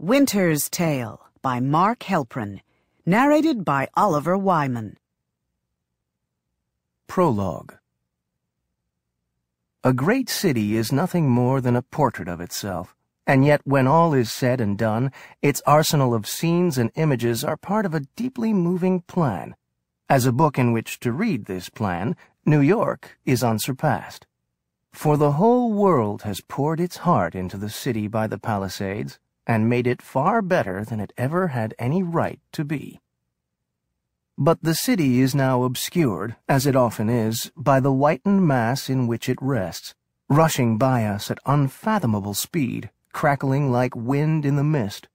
Winter's Tale by Mark Helprin, narrated by Oliver Wyman. Prologue. A great city is nothing more than a portrait of itself, and yet when all is said and done, its arsenal of scenes and images are part of a deeply moving plan. As a book in which to read this plan, New York is unsurpassed. For the whole world has poured its heart into the city by the Palisades, and made it far better than it ever had any right to be. But the city is now obscured, as it often is, by the whitened mass in which it rests, rushing by us at unfathomable speed, crackling like wind in the mist,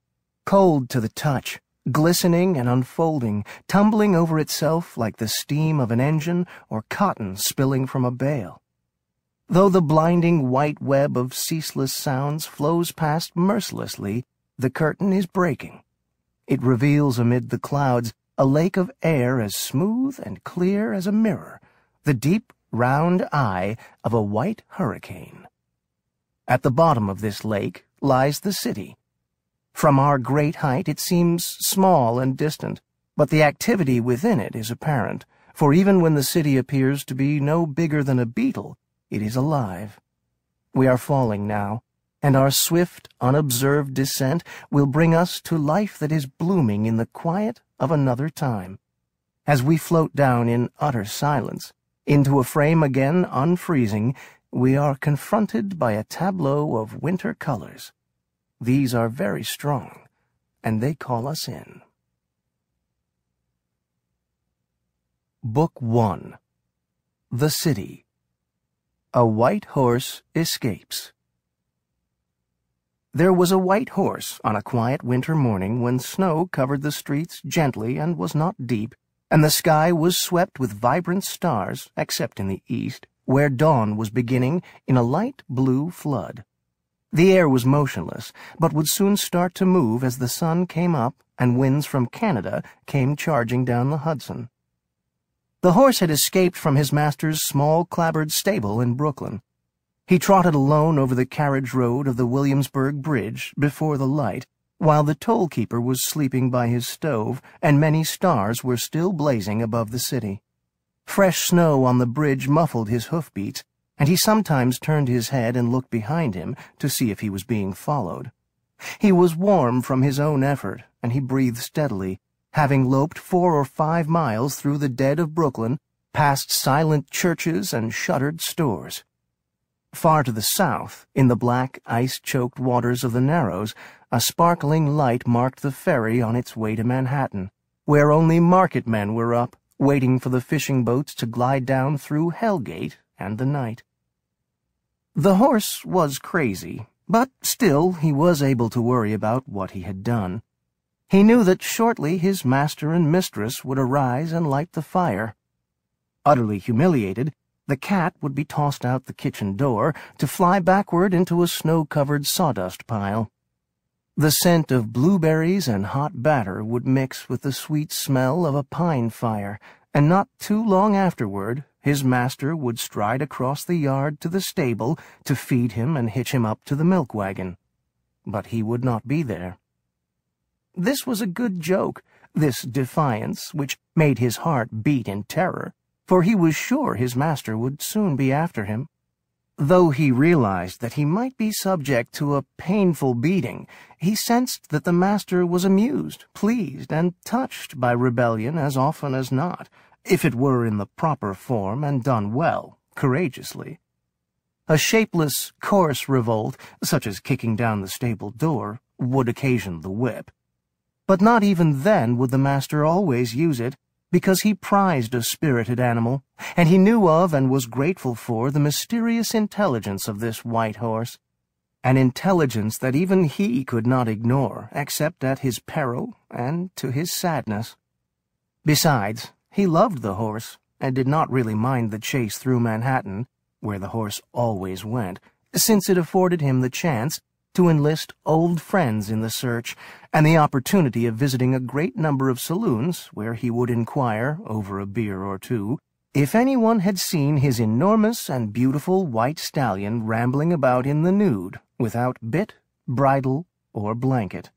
cold to the touch, glistening and unfolding, tumbling over itself like the steam of an engine or cotton spilling from a bale. Though the blinding white web of ceaseless sounds flows past mercilessly, the curtain is breaking. It reveals amid the clouds a lake of air as smooth and clear as a mirror, the deep, round eye of a white hurricane. At the bottom of this lake lies the city. From our great height it seems small and distant, but the activity within it is apparent, for even when the city appears to be no bigger than a beetle, it is alive. We are falling now, and our swift, unobserved descent will bring us to life that is blooming in the quiet of another time. As we float down in utter silence, into a frame again unfreezing, we are confronted by a tableau of winter colors. These are very strong, and they call us in. Book 1. The City. A White Horse Escapes. There was a white horse on a quiet winter morning when snow covered the streets gently and was not deep, and the sky was swept with vibrant stars, except in the east, where dawn was beginning in a light blue flood. The air was motionless, but would soon start to move as the sun came up and winds from Canada came charging down the Hudson. The horse had escaped from his master's small clapboard stable in Brooklyn. He trotted alone over the carriage road of the Williamsburg Bridge before the light, while the toll-keeper was sleeping by his stove and many stars were still blazing above the city. Fresh snow on the bridge muffled his hoofbeats, and he sometimes turned his head and looked behind him to see if he was being followed. He was warm from his own effort, and he breathed steadily, having loped 4 or 5 miles through the dead of Brooklyn, past silent churches and shuttered stores. Far to the south, in the black, ice-choked waters of the Narrows, a sparkling light marked the ferry on its way to Manhattan, where only market men were up, waiting for the fishing boats to glide down through Hell Gate and the night. The horse was crazy, but still he was able to worry about what he had done. He knew that shortly his master and mistress would arise and light the fire. Utterly humiliated, the cat would be tossed out the kitchen door to fly backward into a snow-covered sawdust pile. The scent of blueberries and hot batter would mix with the sweet smell of a pine fire, and not too long afterward his master would stride across the yard to the stable to feed him and hitch him up to the milk wagon. But he would not be there. This was a good joke, this defiance, which made his heart beat in terror, for he was sure his master would soon be after him. Though he realized that he might be subject to a painful beating, he sensed that the master was amused, pleased, and touched by rebellion as often as not, if it were in the proper form and done well, courageously. A shapeless, coarse revolt, such as kicking down the stable door, would occasion the whip. But not even then would the master always use it, because he prized a spirited animal, and he knew of and was grateful for the mysterious intelligence of this white horse, an intelligence that even he could not ignore, except at his peril and to his sadness. Besides, he loved the horse, and did not really mind the chase through Manhattan, where the horse always went, since it afforded him the chance to enlist old friends in the search, and the opportunity of visiting a great number of saloons where he would inquire, over a beer or two, if anyone had seen his enormous and beautiful white stallion rambling about in the nude, without bit, bridle, or blanket.